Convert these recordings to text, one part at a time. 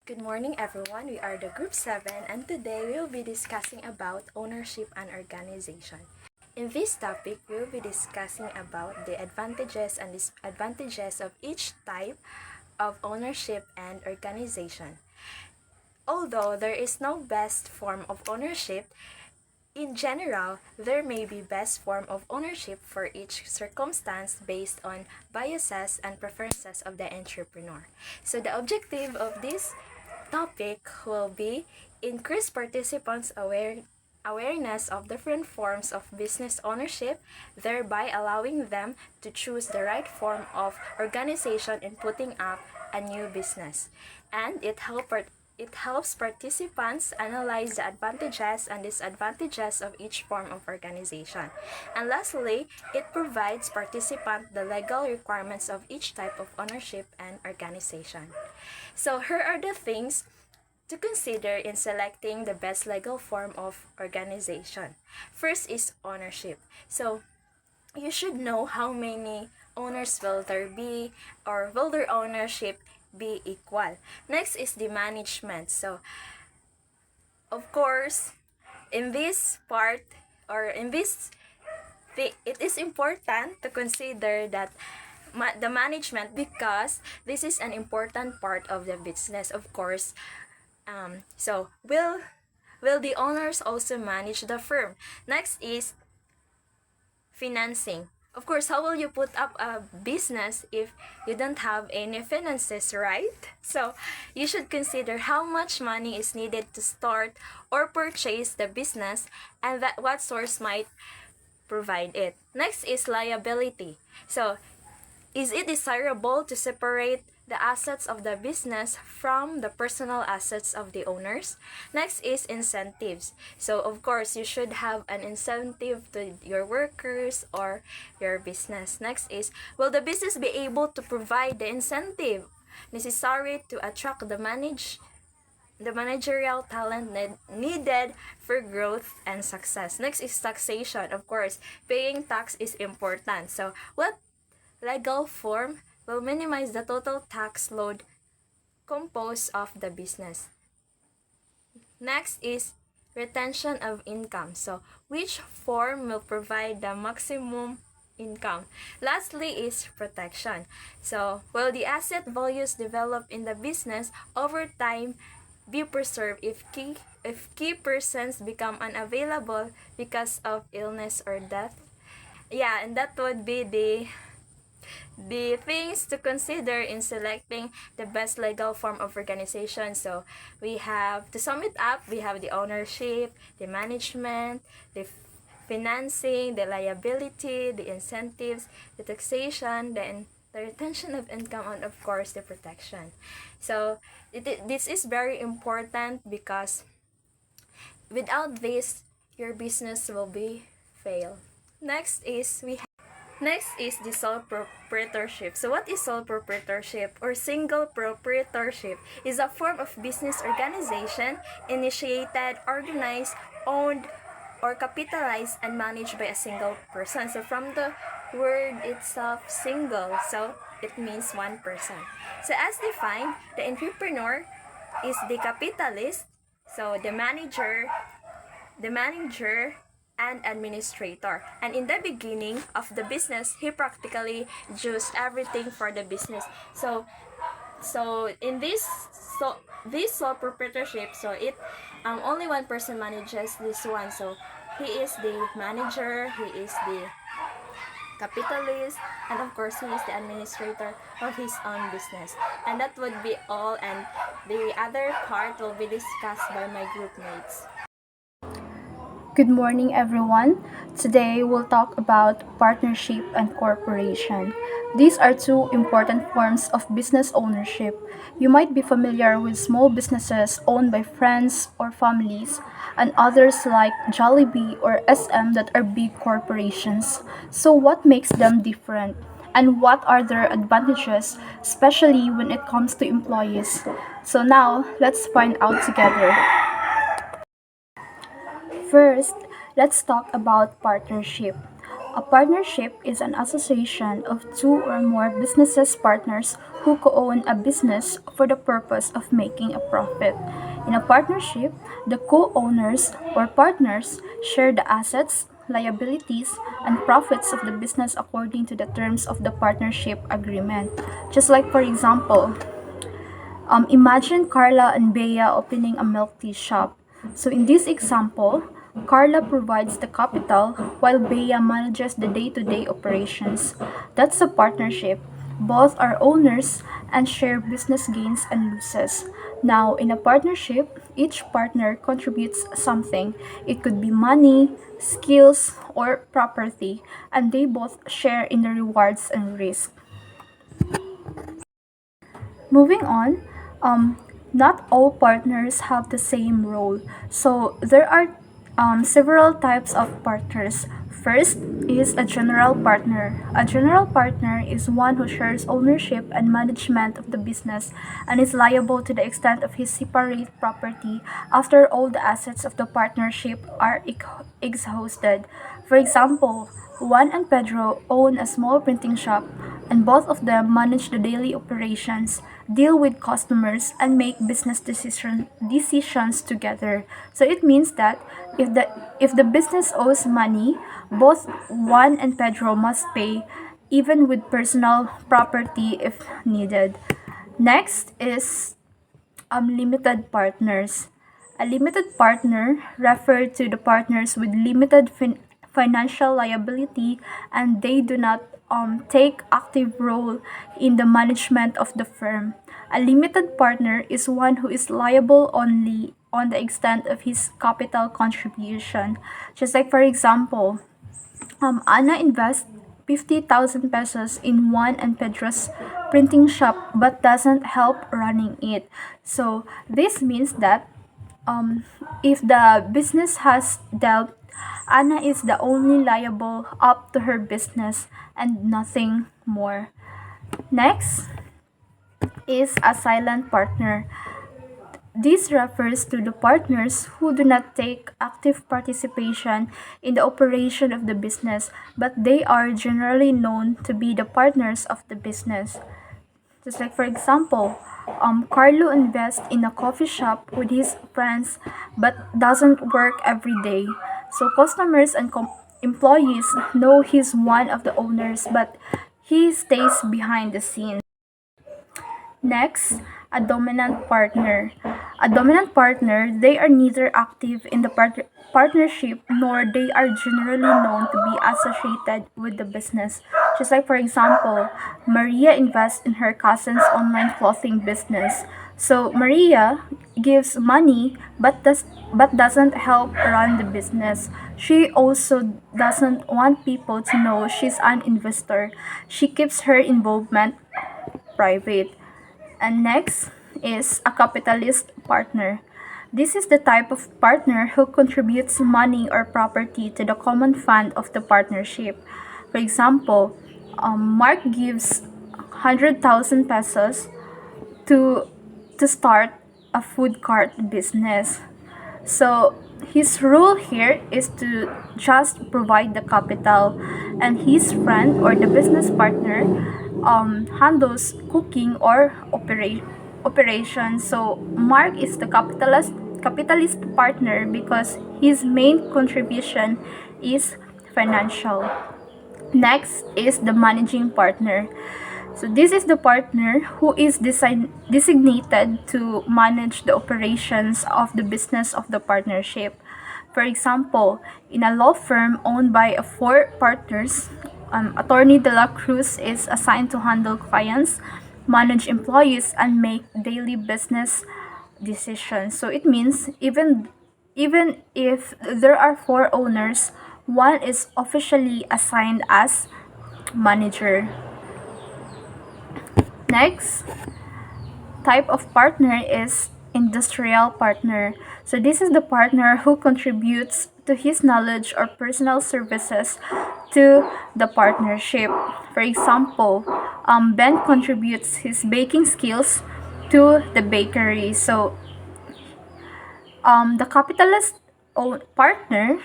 Good morning everyone, we are the Group 7 and today we will be discussing about ownership and organization. In this topic, we will be discussing about the advantages and disadvantages of each type of ownership and organization. Although there is no best form of ownership, in general, there may be best form of ownership for each circumstance based on biases and preferences of the entrepreneur. So the objective of this topic will be increase participants' awareness of different forms of business ownership, thereby allowing them to choose the right form of organization in putting up a new business. And it helps participants analyze the advantages and disadvantages of each form of organization. And lastly, it provides participants the legal requirements of each type of ownership and organization. So here are the things to consider in selecting the best legal form of organization. First is ownership. So you should know how many owners will there be, or will their ownership be equal. Next is the management. So of course, in this part or in this it is important to consider that the management, because this is an important part of the business. Of course, so will the owners also manage the firm? Next is financing. Of course, how will you put up a business if you don't have any finances, right? So you should consider how much money is needed to start or purchase the business, and that what source might provide it. Next is liability. So is it desirable to separate the assets of the business from the personal assets of the owners? Next is incentives. So of course, you should have an incentive to your workers or your business. Next is, will the business be able to provide the incentive necessary to attract the managerial talent needed for growth and success? Next is taxation. Of course, paying tax is important. So what legal form will minimize the total tax load composed of the business? Next is retention of income. So which form will provide the maximum income? Lastly is protection. So will the asset values developed in the business over time be preserved if key persons become unavailable because of illness or death? Yeah, and that would be the things to consider in selecting the best legal form of organization. So we have, to sum it up, we have the ownership, the management, the financing, the liability, the incentives, the taxation, then the retention of income, and of course the protection. So this is very important because without this, your business will be fail. Next is the sole proprietorship. So what is sole proprietorship or single proprietorship? Is a form of business organization initiated, organized, owned, or capitalized and managed by a single person. So from the word itself, single, so it means one person. So as defined, the entrepreneur is the capitalist, so the manager, and administrator. And in the beginning of the business, he practically does everything for the business. So in this sole proprietorship, so it only one person manages this one. So he is the manager, he is the capitalist, and of course he is the administrator of his own business. And that would be all, and the other part will be discussed by my group mates. Good morning, everyone. Today we'll talk about partnership and corporation. These are two important forms of business ownership. You might be familiar with small businesses owned by friends or families, and others like Jollibee or SM that are big corporations. So, what makes them different? And what are their advantages, especially when it comes to employees? So, now let's find out together. First, let's talk about partnership. A partnership is an association of two or more businesses partners who co-own a business for the purpose of making a profit. In a partnership, the co-owners or partners share the assets, liabilities, and profits of the business according to the terms of the partnership agreement. Just like, for example, imagine Carla and Bea opening a milk tea shop. So in this example, Carla provides the capital while Bea manages the day-to-day operations. That's a partnership. Both are owners and share business gains and losses. Now, in a partnership, each partner contributes something. It could be money, skills, or property, and they both share in the rewards and risk. Moving on, um, not all partners have the same role. So there are several types of partners. First is a general partner. A general partner is one who shares ownership and management of the business and is liable to the extent of his separate property after all the assets of the partnership are exhausted. For example, Juan and Pedro own a small printing shop and both of them manage the daily operations, deal with customers, and make business decisions together. So it means that if the business owes money, both Juan and Pedro must pay, even with personal property if needed. Next is limited partners. A limited partner refers to the partners with limited financial liability and they do not take active role in the management of the firm. A limited partner is one who is liable only on the extent of his capital contribution. Just like for example, Anna invests 50,000 pesos in Juan and Pedro's printing shop but doesn't help running it. So this means that um, if the business has debt, Anna is the only liable up to her business and nothing more. Next is a silent partner. This refers to the partners who do not take active participation in the operation of the business, but they are generally known to be the partners of the business. Just like for example, Carlo invests in a coffee shop with his friends but doesn't work every day. So customers and employees know he's one of the owners but he stays behind the scenes. Next, a dominant partner. A dominant partner, they are neither active in the partnership nor they are generally known to be associated with the business. Just like for example, Maria invests in her cousin's online clothing business. So Maria gives money but doesn't help run the business. She also doesn't want people to know she's an investor. She keeps her involvement private. And next is a capitalist partner. This is the type of partner who contributes money or property to the common fund of the partnership. For example, Mark gives 100,000 pesos to to start a food cart business. So his role here is to just provide the capital, and his friend or the business partner handles cooking or operations. So Mark is the capitalist partner because his main contribution is financial. Next is the managing partner. So this is the partner who is designated to manage the operations of the business of the partnership. For example, in a law firm owned by four partners, Attorney De La Cruz is assigned to handle clients, manage employees, and make daily business decisions. So it means even if there are four owners, one is officially assigned as manager. Next type of partner is industrial partner. So this is the partner who contributes to his knowledge or personal services to the partnership. For example, Ben contributes his baking skills to the bakery. So the capitalist partner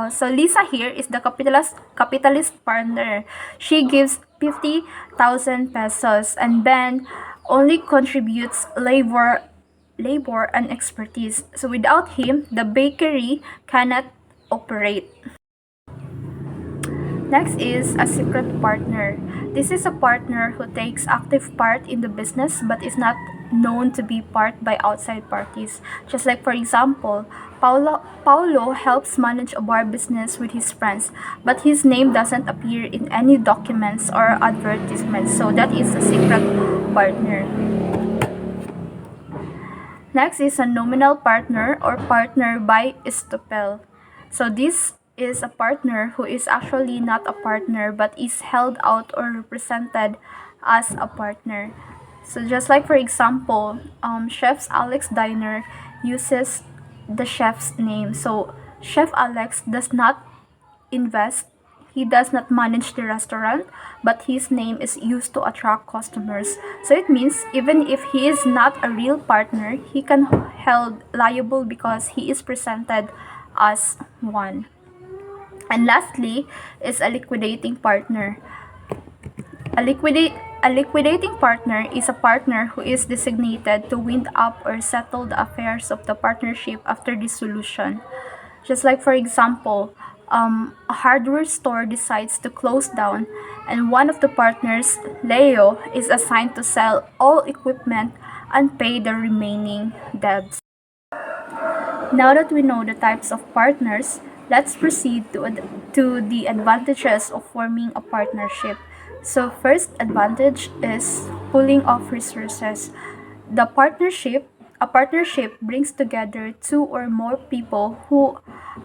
So Lisa here is the capitalist partner. She gives 50,000 pesos, and Ben only contributes labor and expertise. So without him, the bakery cannot operate. Next is a secret partner. This is a partner who takes active part in the business but is not known to be part by outside parties. Just like for example, Paulo helps manage a bar business with his friends, but his name doesn't appear in any documents or advertisements, so that is a secret partner. Next is a nominal partner or partner by estoppel. So this is a partner who is actually not a partner but is held out or represented as a partner. So just like for example, Chef's Alex Diner uses the chef's name. So Chef Alex does not invest. He does not manage the restaurant, but his name is used to attract customers. So it means even if he is not a real partner, he can held liable because he is presented as one. And lastly is a liquidating partner. A liquidating partner is a partner who is designated to wind up or settle the affairs of the partnership after dissolution. Just like for example, a hardware store decides to close down, and one of the partners, Leo, is assigned to sell all equipment and pay the remaining debts. Now that we know the types of partners, let's proceed to the advantages of forming a partnership. So first advantage is pooling of resources. A partnership brings together two or more people who,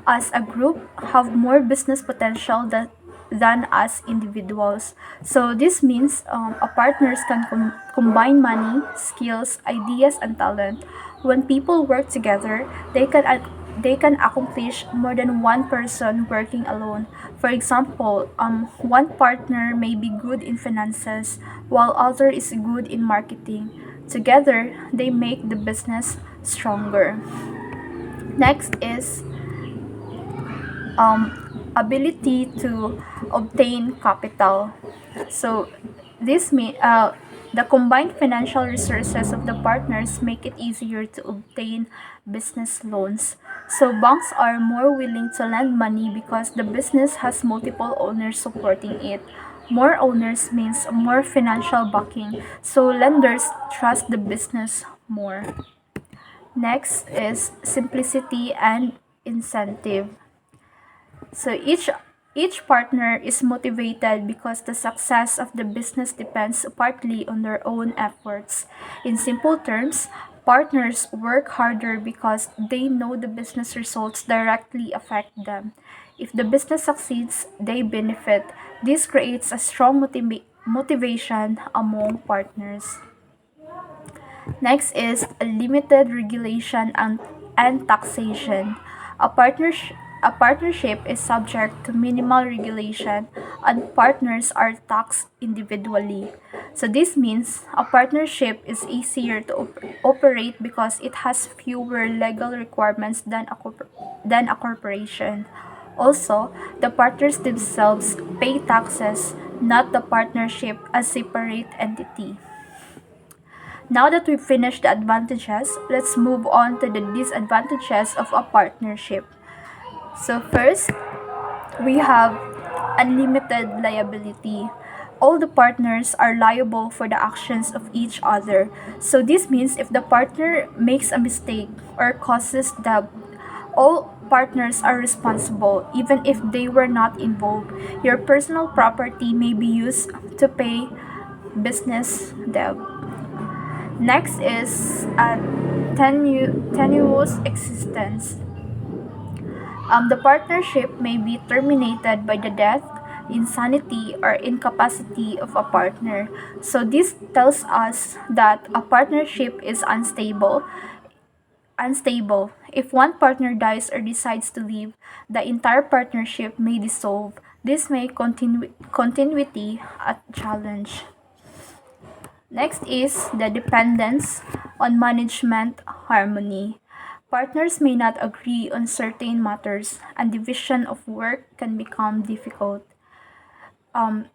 as a group, have more business potential than as individuals. So this means a partners can combine money, skills, ideas, and talent. When people work together, they can accomplish more than one person working alone. For example, one partner may be good in finances while other is good in marketing. Together, they make the business stronger. Next is ability to obtain capital. So the combined financial resources of the partners make it easier to obtain business loans. So banks are more willing to lend money because the business has multiple owners supporting it. More owners means more financial backing, so lenders trust the business more. Next is simplicity and incentive. So each partner is motivated because the success of the business depends partly on their own efforts. In simple terms, partners work harder because they know the business results directly affect them. If the business succeeds, they benefit. This creates a strong motivation among partners. Next is limited regulation and taxation. A partnership is subject to minimal regulation and partners are taxed individually. So this means a partnership is easier to operate because it has fewer legal requirements than a corporation. Also, the partners themselves pay taxes, not the partnership as separate entity. Now that we've finished the advantages, let's move on to the disadvantages of a partnership. So first, we have unlimited liability. All the partners are liable for the actions of each other. So this means if the partner makes a mistake or causes debt, all partners are responsible even if they were not involved. Your personal property may be used to pay business debt. Next is a tenuous existence. The partnership may be terminated by the death, insanity, or incapacity of a partner. So this tells us that a partnership is unstable. If one partner dies or decides to leave, the entire partnership may dissolve. This may continuity a challenge. Next is the dependence on management harmony. Partners may not agree on certain matters, and division of work can become difficult. Um,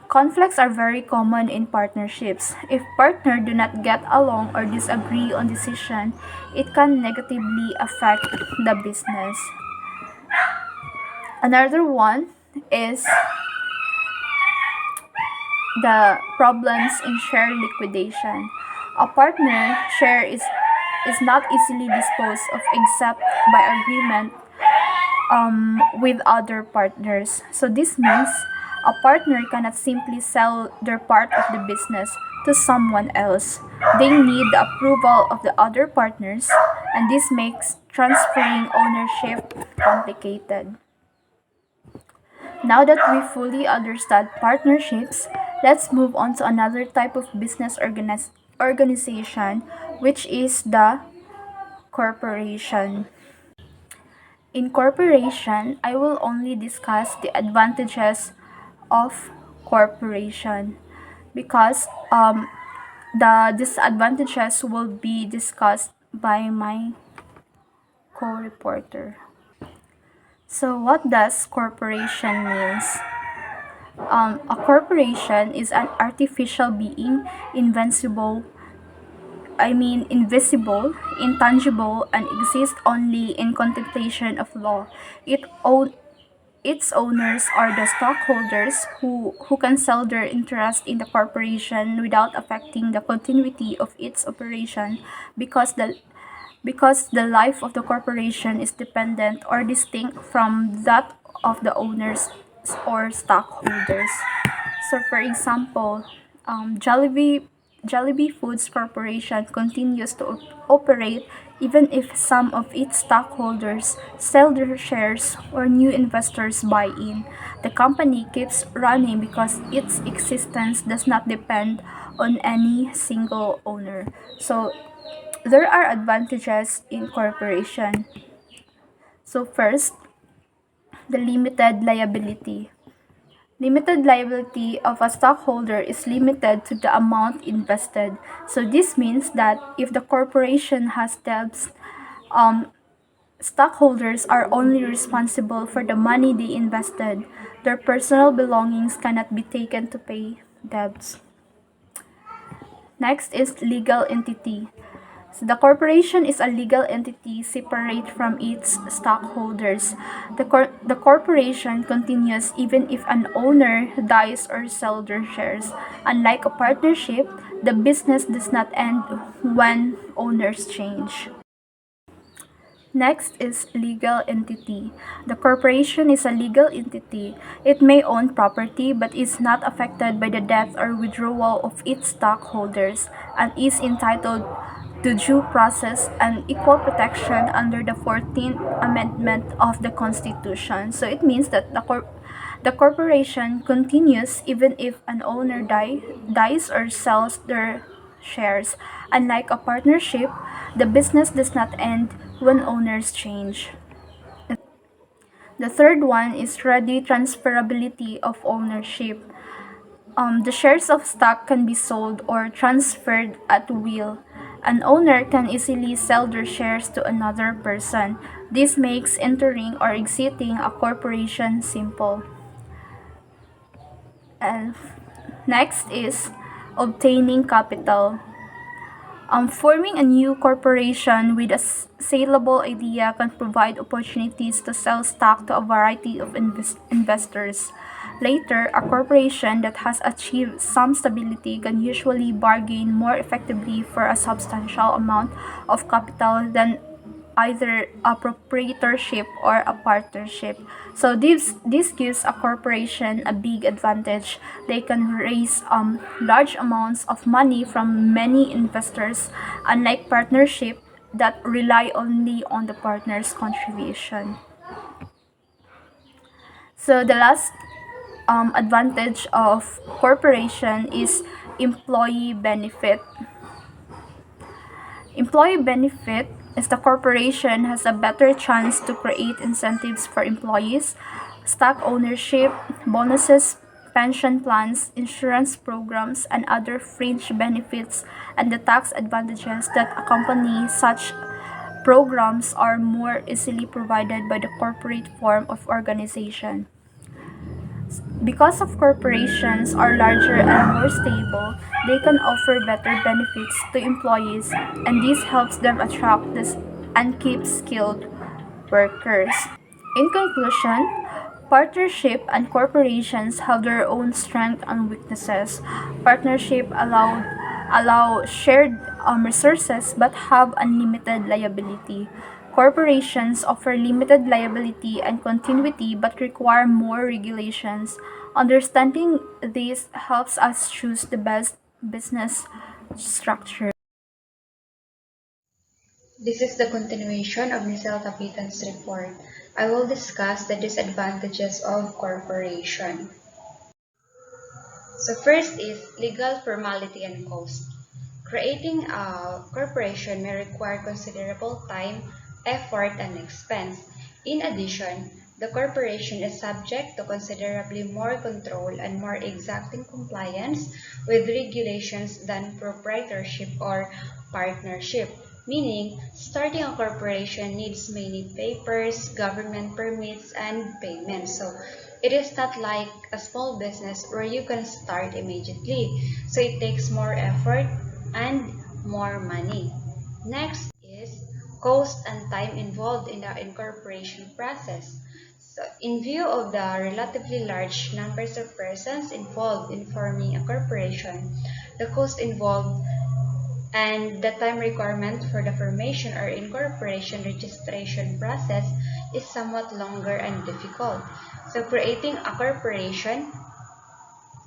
Conflicts are very common in partnerships. If partners do not get along or disagree on decision, it can negatively affect the business. Another one is the problems in share liquidation. A partner share is not easily disposed of except by agreement with other partners. So this means a partner cannot simply sell their part of the business to someone else. They need the approval of the other partners, and this makes transferring ownership complicated. Now that we fully understand partnerships, let's move on to another type of business organization, which is the corporation. In corporation, I will only discuss the advantages of corporation because the disadvantages will be discussed by my co-reporter. So what does corporation means? A corporation is an artificial being, invisible, intangible, and exists only in contemplation of law. It own, its owners are the stockholders who can sell their interest in the corporation without affecting the continuity of its operation because the life of the corporation is dependent or distinct from that of the owners or stockholders. So, for example, Jollibee Foods Corporation continues to operate even if some of its stockholders sell their shares or new investors buy in. The company keeps running because its existence does not depend on any single owner. So, there are advantages in corporation. So first, the limited liability. Limited liability of a stockholder is limited to the amount invested. So this means that if the corporation has debts, um, stockholders are only responsible for the money they invested. Their personal belongings cannot be taken to pay debts. Next is legal entity. So the corporation is a legal entity separate from its stockholders. The corporation continues even if an owner dies or sells their shares. Unlike a partnership, the business does not end when owners change. Next is legal entity. The corporation is a legal entity. It may own property but is not affected by the death or withdrawal of its stockholders and is entitled to due process and equal protection under the 14th Amendment of the Constitution. So it means that the corporation continues even if an owner dies or sells their shares. Unlike a partnership, the business does not end when owners change. The third one is ready transferability of ownership. The shares of stock can be sold or transferred at will. An owner can easily sell their shares to another person. This makes entering or exiting a corporation simple. And next is obtaining capital. Forming a new corporation with a saleable idea can provide opportunities to sell stock to a variety of investors. Later, a corporation that has achieved some stability can usually bargain more effectively for a substantial amount of capital than either a proprietorship or a partnership. So this gives a corporation a big advantage. They can raise large amounts of money from many investors, unlike partnership that rely only on the partner's contribution. So the last advantage of corporation is employee benefit. Employee benefit is the corporation has a better chance to create incentives for employees, stock ownership, bonuses, pension plans, insurance programs, and other fringe benefits and the tax advantages that accompany such programs are more easily provided by the corporate form of organization. Because of corporations are larger and more stable, they can offer better benefits to employees, and this helps them attract this and keep skilled workers. In conclusion, partnership and corporations have their own strengths and weaknesses. Partnership allow shared resources but have unlimited liability. Corporations offer limited liability and continuity but require more regulations. Understanding this helps us choose the best business structure. This is the continuation of Michelle Capitan's report. I will discuss the disadvantages of corporation. So first is legal formality and cost. Creating a corporation may require considerable time, effort, and expense. In addition, the corporation is subject to considerably more control and more exacting compliance with regulations than proprietorship or partnership. Meaning, starting a corporation needs many papers, government permits, and payments. So, it is not like a small business where you can start immediately. So, it takes more effort and more money. Next is cost and time involved in the incorporation process. So, in view of the relatively large numbers of persons involved in forming a corporation, the cost involved and the time requirement for the formation or incorporation registration process is somewhat longer and difficult. So, creating a corporation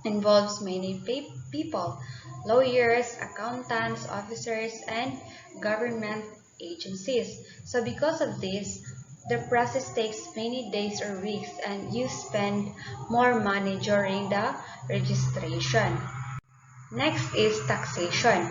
involves many people, lawyers, accountants, officers, and government agencies. So because of this, the process takes many days or weeks and you spend more money during the registration. Next is taxation.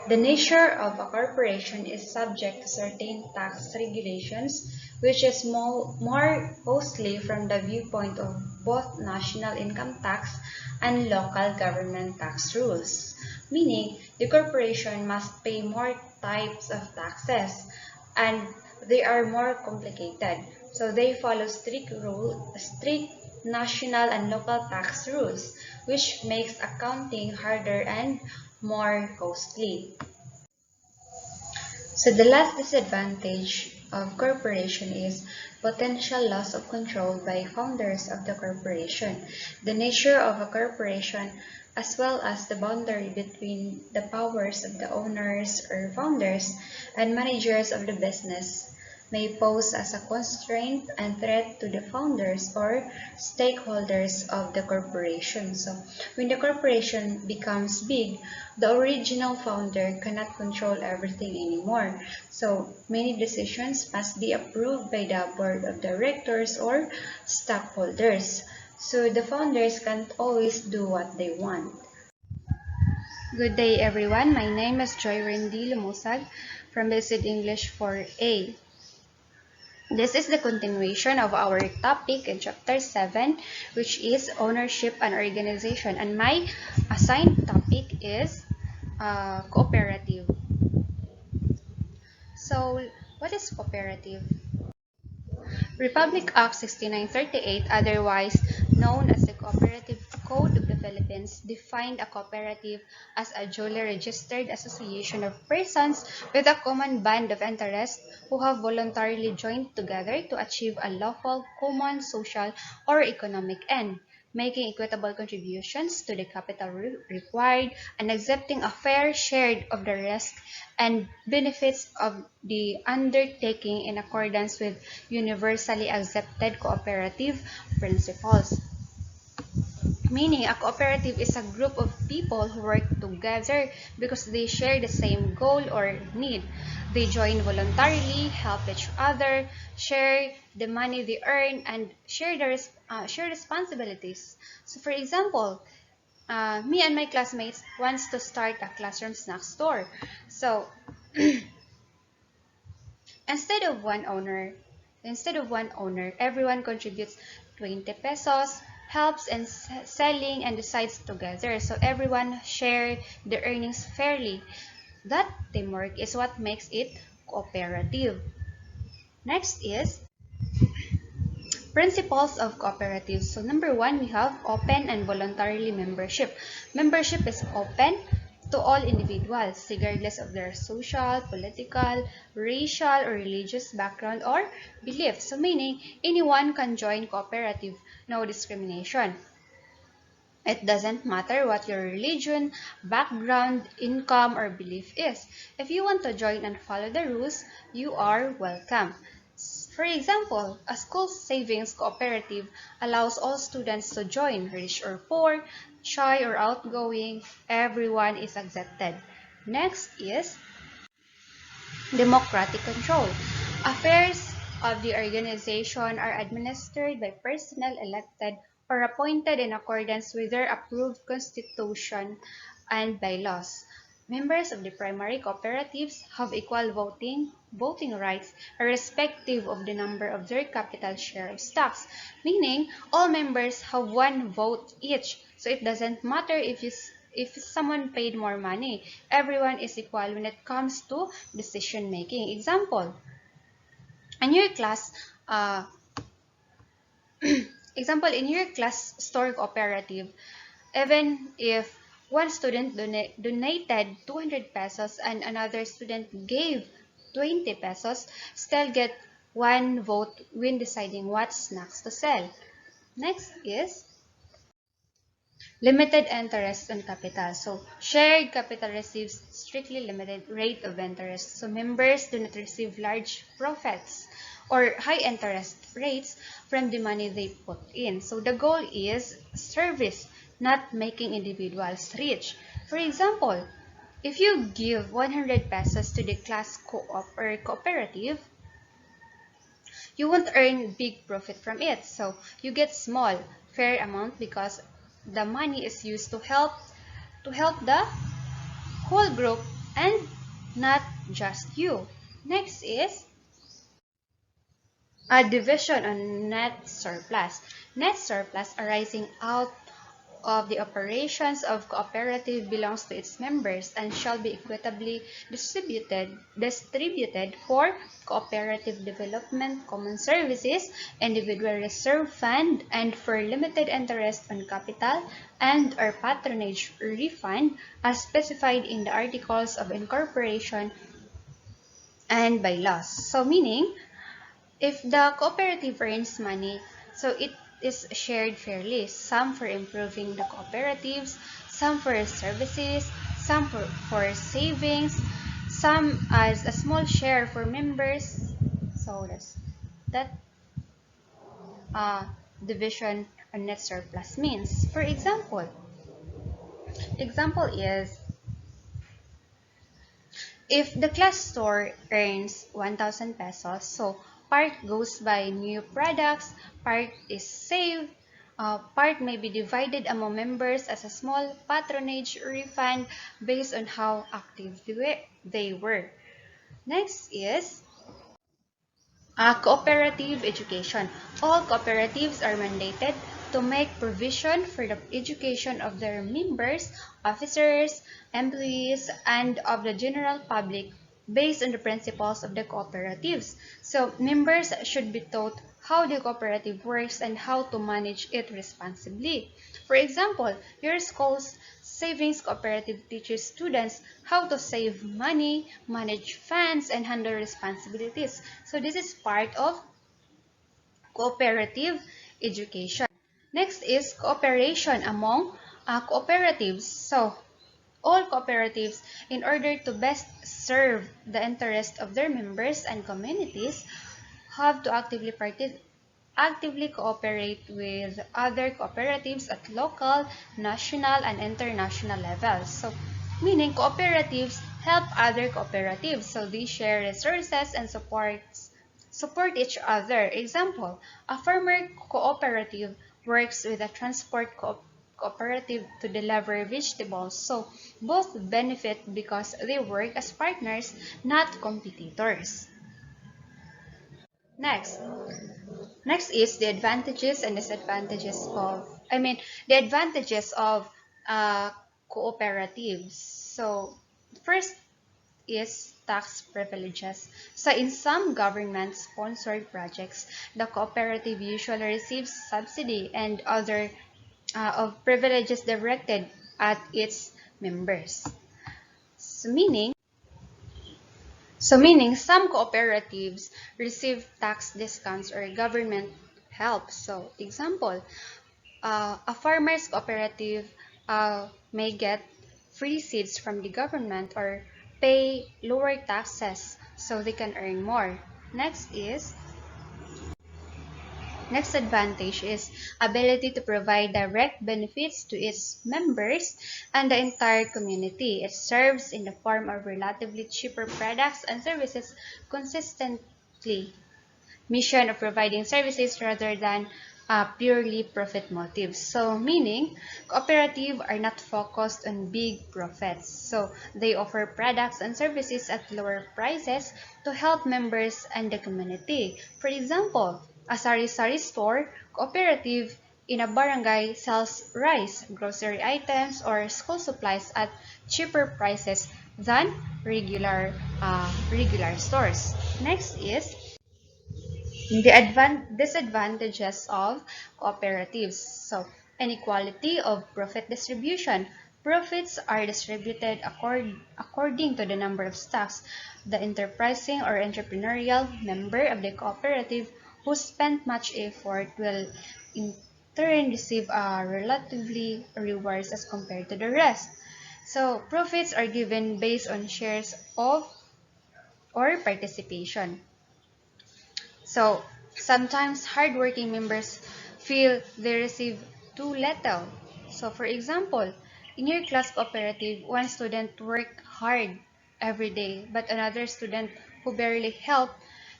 The nature of a corporation is subject to certain tax regulations, which is more costly from the viewpoint of both national income tax and local government tax rules. Meaning, the corporation must pay more types of taxes and they are more complicated. So they follow strict national and local tax rules, which makes accounting harder and more costly. So the last disadvantage of corporation is potential loss of control by founders of the corporation. The nature of a corporation as well as the boundary between the powers of the owners or founders and managers of the business may pose as a constraint and threat to the founders or stakeholders of the corporation. So, when the corporation becomes big, the original founder cannot control everything anymore. So, many decisions must be approved by the board of directors or stockholders. So, the founders can't always do what they want. Good day, everyone. My name is Joy Randy Lumusag from Basic English 4A. This is the continuation of our topic in chapter 7, which is ownership and organization. And my assigned topic is cooperative. So, what is cooperative? Republic Act 6938, otherwise known as the Cooperative Code of the Philippines, defined a cooperative as a duly registered association of persons with a common band of interest who have voluntarily joined together to achieve a lawful, common social or economic end, making equitable contributions to the capital required and accepting a fair share of the risk and benefits of the undertaking in accordance with universally accepted cooperative principles. Meaning, a cooperative is a group of people who work together because they share the same goal or need. They join voluntarily, help each other, share the money they earn, and share responsibilities. So, for example, me and my classmates wants to start a classroom snack store. So, instead of one owner, everyone contributes 20 pesos, helps in selling and decides together. So everyone share the earnings fairly. That teamwork is what makes it cooperative. Next is principles of cooperatives. So number one, we have open and voluntarily membership. Membership is open to all individuals, regardless of their social, political, racial, or religious background or beliefs. So meaning, anyone can join cooperative, no discrimination. It doesn't matter what your religion, background, income, or belief is. If you want to join and follow the rules, you are welcome. For example, a school savings cooperative allows all students to join, rich or poor, shy or outgoing, everyone is accepted. Next is democratic control. Affairs of the organization are administered by personnel elected or appointed in accordance with their approved constitution and bylaws. Members of the primary cooperatives have equal voting rights irrespective of the number of their capital share of stocks, meaning all members have one vote each. So it doesn't matter if someone paid more money, everyone is equal when it comes to decision making. Example, in your class, uh, in your class store cooperative, even if one student donated 200 pesos and another student gave 20 pesos, still get one vote when deciding what snacks to sell. Next is limited interest on capital. So, shared capital receives strictly limited rate of interest. So, members do not receive large profits or high interest rates from the money they put in. So, the goal is service, not making individuals rich. For example, if you give 100 pesos to the class co-op or cooperative, you won't earn big profit from it. So you get small, fair amount because the money is used to help the whole group and not just you. Next is a division on net surplus. Net surplus arising out of the operations of cooperative belongs to its members and shall be equitably distributed for cooperative development, common services, individual reserve fund, and for limited interest on capital and or patronage refund as specified in the articles of incorporation and by laws. So meaning, if the cooperative earns money, so it is shared fairly, some for improving the cooperatives, some for services, some for savings, some as a small share for members. So that's that uh, division on net surplus means. For example is if the class store earns 1,000 pesos, so part goes by new products, part is saved, part may be divided among members as a small patronage refund based on how active they were. Next is cooperative education. All cooperatives are mandated to make provision for the education of their members, officers, employees, and of the general public based on the principles of the cooperatives. So, members should be taught how the cooperative works and how to manage it responsibly. For example, your school's savings cooperative teaches students how to save money, manage funds, and handle responsibilities. So this is part of cooperative education. Next is cooperation among cooperatives. So all cooperatives, in order to best serve the interest of their members and communities, have to actively cooperate with other cooperatives at local, national, and international levels. So, meaning cooperatives help other cooperatives, so they share resources and support each other. Example, a farmer cooperative works with a transport cooperative to deliver vegetables. So, both benefit because they work as partners, not competitors. Next, Next is the advantages and disadvantages the advantages of uh, cooperatives. So, first is tax privileges. So in some government-sponsored projects, the cooperative usually receives subsidy and other of privileges directed at its members. So meaning some cooperatives receive tax discounts or government help. So example, a farmers cooperative may get free seeds from the government or pay lower taxes so they can earn more. Next advantage is ability to provide direct benefits to its members and the entire community. It serves in the form of relatively cheaper products and services consistently mission of providing services rather than purely profit motives. So meaning cooperative are not focused on big profits. So they offer products and services at lower prices to help members and the community. For example, a sari-sari store cooperative in a barangay sells rice, grocery items, or school supplies at cheaper prices than regular stores. Next is the disadvantages of cooperatives. So, inequality of profit distribution. Profits are distributed according to the number of stocks. The enterprising or entrepreneurial member of the cooperative who spent much effort will in turn receive relatively rewards as compared to the rest. So, profits are given based on shares of or participation. So sometimes hardworking members feel they receive too little. So for example, in your class cooperative, one student work hard every day, but another student who barely help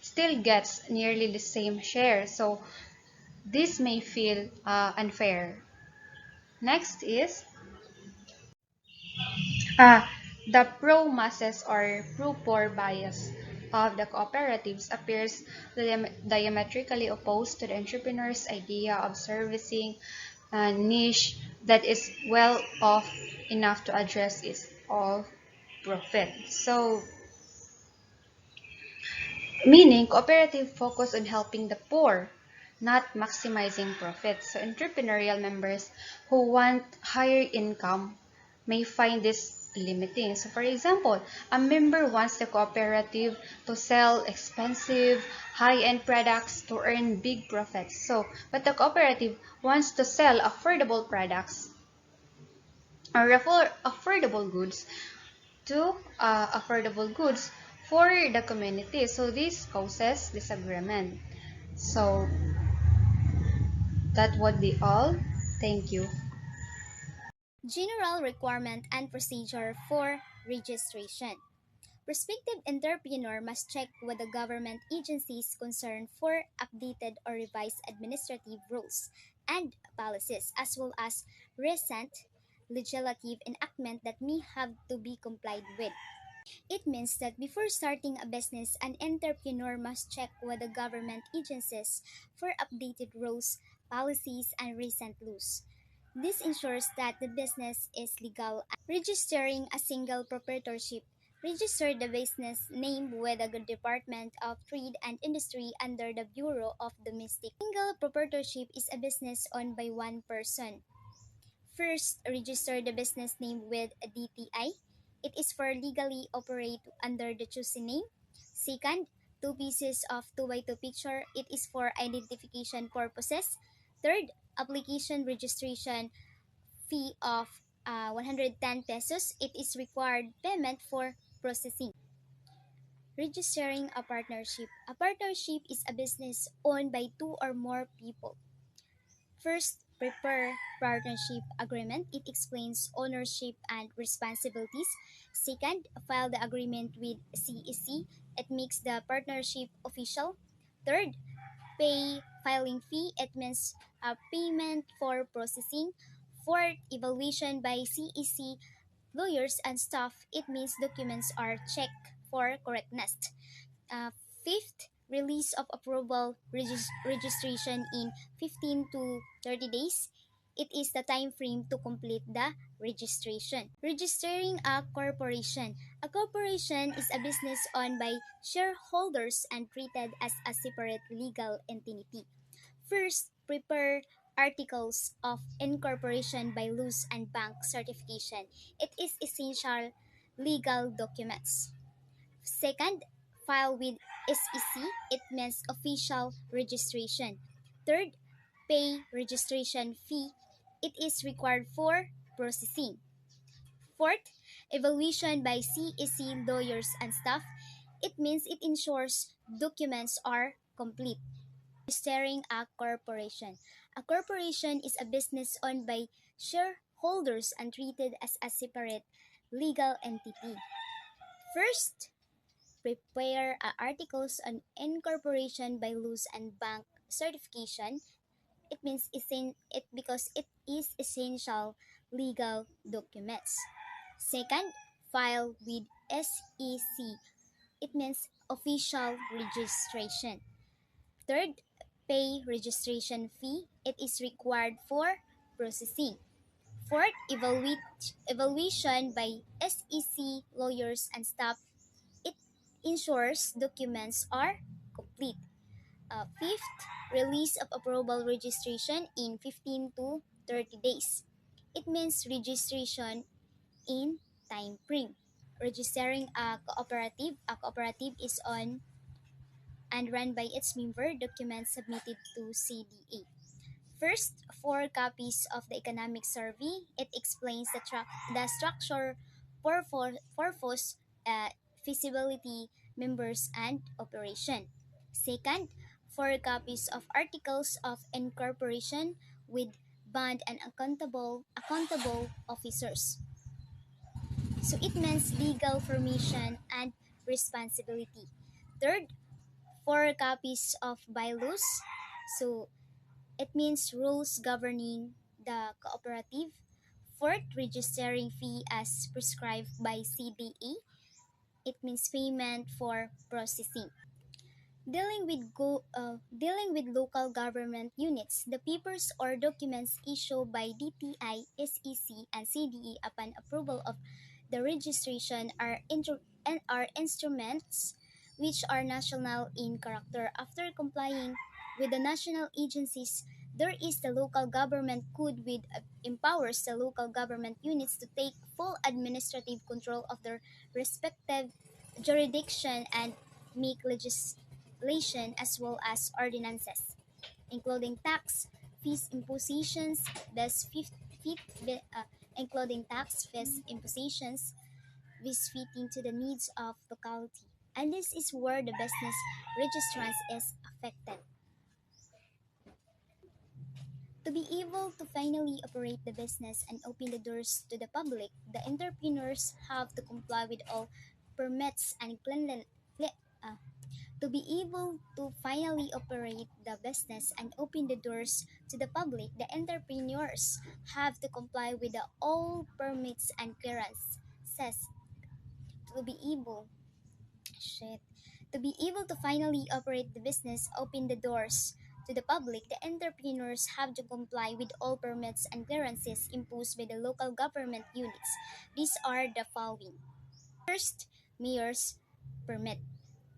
still gets nearly the same share. So this may feel unfair. Next is Ah, the pro-masses or pro-poor bias of the cooperatives appears diametrically opposed to the entrepreneur's idea of servicing a niche that is well off enough to address its all profit. So, meaning cooperative focus on helping the poor, not maximizing profits. So entrepreneurial members who want higher income may find this limiting. So for example, a member wants the cooperative to sell expensive, high-end products to earn big profits. So, but the cooperative wants to sell affordable products or affordable goods to affordable goods for the community. So this causes disagreement. So that would be all. Thank you. General requirement and procedure for registration. Prospective entrepreneur must check with the government agencies concerned for updated or revised administrative rules and policies, as well as recent legislative enactment that may have to be complied with. It means that before starting a business, an entrepreneur must check with the government agencies for updated rules, policies, and recent laws. This ensures that the business is legal. Registering a single proprietorship. Register the business name with the Department of Trade and Industry under the Bureau of Domestic. Single proprietorship is a business owned by one person. First, register the business name with a DTI. It is for legally operate under the chosen name. Second, two pieces of 2x2 picture. It is for identification purposes. Third, application registration fee of 110 pesos. It is required payment for processing. Registering a partnership. A partnership is a business owned by two or more people. First, prepare partnership agreement. It explains ownership and responsibilities. Second, file the agreement with CEC. It makes the partnership official. Third, pay filing fee. It means a payment for processing. Fourth, evaluation by CEC lawyers and staff. It means documents are checked for correctness. Uh, Fifth, release of approval registration in 15 to 30 days. It is the time frame to complete the registration. Registering a corporation. A corporation is a business owned by shareholders and treated as a separate legal entity. First, prepare articles of incorporation by laws and bank certification. It is essential legal documents. Second, file with SEC. It means official registration. Third, pay registration fee. It is required for processing. Fourth, evaluation by CEC lawyers and staff. It means it ensures documents are complete. Registering a corporation. A corporation is a business owned by shareholders and treated as a separate legal entity. First, prepare articles on incorporation by laws and bank certification. It means it because it is essential legal documents. Second, file with SEC. It means official registration. Third, pay registration fee. It is required for processing. Fourth, evaluation by SEC lawyers and staff. It ensures documents are complete. Fifth, release of approval registration in 15 to 30 days. It means registration in time frame. Registering a cooperative. A cooperative is on and run by its member. Documents submitted to CDA. First, 4 copies of the economic survey. It explains the structure, purpose, feasibility, members, and operation. Second, 4 copies of articles of incorporation with bond and accountable officers. So it means legal formation and responsibility. Third, 4 copies of bylaws. So it means rules governing the cooperative. Fourth, registering fee as prescribed by CDA. It means payment for processing. Dealing with local government units, the papers or documents issued by DTI, SEC, and CDE upon approval of the registration are instruments which are national in character. After complying with the national agencies, there is the local government code which empowers the local government units to take full administrative control of their respective jurisdiction and make legislation as well as ordinances, including tax, fees, impositions, thus including tax, fees, impositions, which fit into the needs of locality. And this is where the business registrants is affected. To be able to finally operate the business and open the doors to the public, the entrepreneurs have to comply with all permits and to be able to finally operate the business and open the doors to the public, the entrepreneurs have to comply with all permits and clearances to be able to be able to finally operate the business, open the doors to the public, the entrepreneurs have to comply with all permits and clearances imposed by the local government units. These are the following. First, mayor's permit.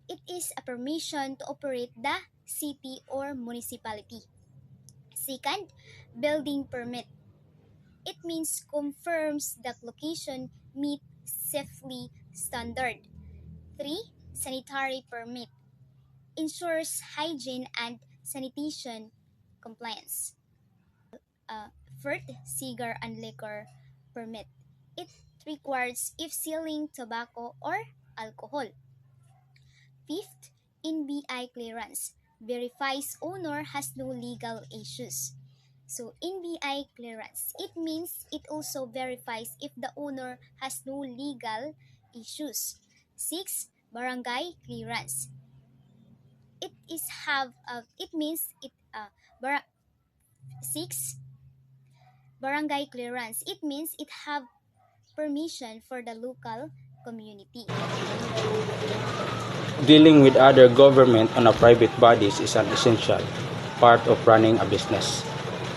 It is a permission to operate the city or municipality. Second, building permit. It means confirms that location meet safely standard. 3. Sanitary permit. Ensures hygiene and sanitation compliance. Fourth, cigar and liquor permit. It requires if selling tobacco or alcohol. Fifth, NBI clearance. Verifies owner has no legal issues. So, NBI clearance, it means it also verifies if the owner has no legal issues. 6. Barangay clearance. It means 6. Barangay clearance. It means it have permission for the local community. Dealing with other government and private bodies is an essential part of running a business.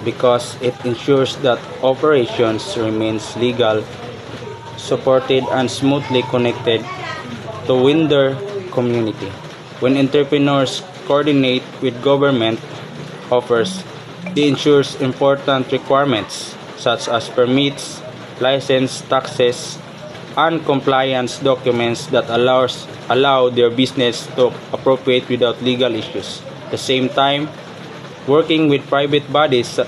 because it ensures that operations remains legal, supported, and smoothly connected to wider community. When entrepreneurs coordinate with government offers, they ensures important requirements such as permits, license, taxes, and compliance documents that allow their business to operate without legal issues. At the same time, working with private bodies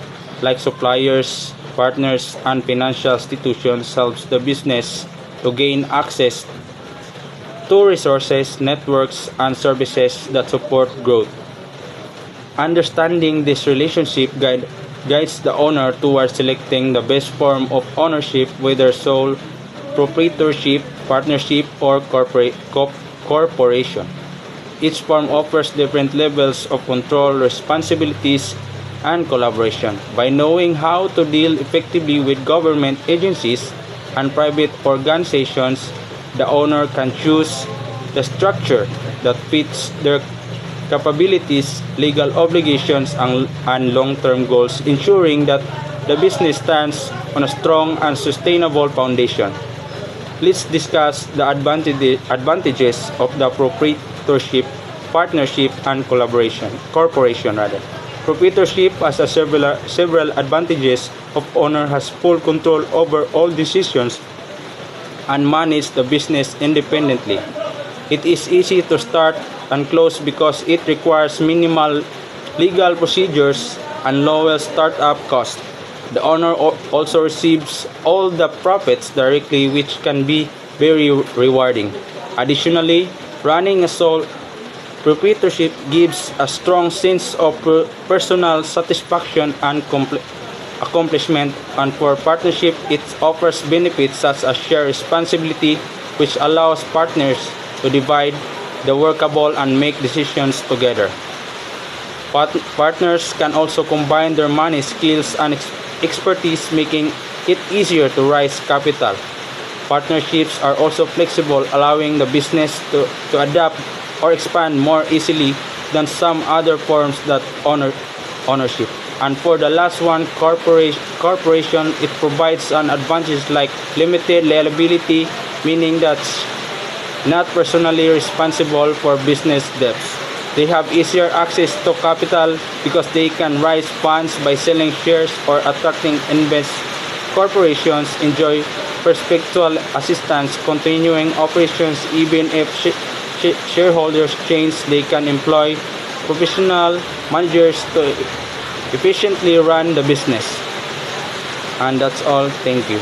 like suppliers, partners, and financial institutions helps the business to gain access to resources, networks, and services that support growth. Understanding this relationship guides the owner towards selecting the best form of ownership, whether sole proprietorship, partnership, or corporation. Each form offers different levels of control, responsibilities, and collaboration. By knowing how to deal effectively with government agencies and private organizations, the owner can choose the structure that fits their capabilities, legal obligations, and long-term goals, ensuring that the business stands on a strong and sustainable foundation. Let's discuss the advantages of the proprietorship, partnership, and corporation. Proprietorship has several advantages. Of owner has full control over all decisions and manage the business independently. It is easy to start and close because it requires minimal legal procedures and lower startup costs. The owner also receives all the profits directly, which can be very rewarding. Additionally, running a sole proprietorship gives a strong sense of personal satisfaction and accomplishment, and for partnership, it offers benefits such as shared responsibility, which allows partners to divide the workable and make decisions together. Partners can also combine their money, skills, and expertise, making it easier to raise capital. Partnerships are also flexible, allowing the business to adapt or expand more easily than some other forms that ownership. And for the last one, corporation, it provides an advantage like limited liability, meaning that's not personally responsible for business debts. They have easier access to capital because they can raise funds by selling shares or attracting investors. Corporations enjoy perpetual assistance, continuing operations even if shareholders change. They can employ professional managers to efficiently run the business. And that's all. Thank you.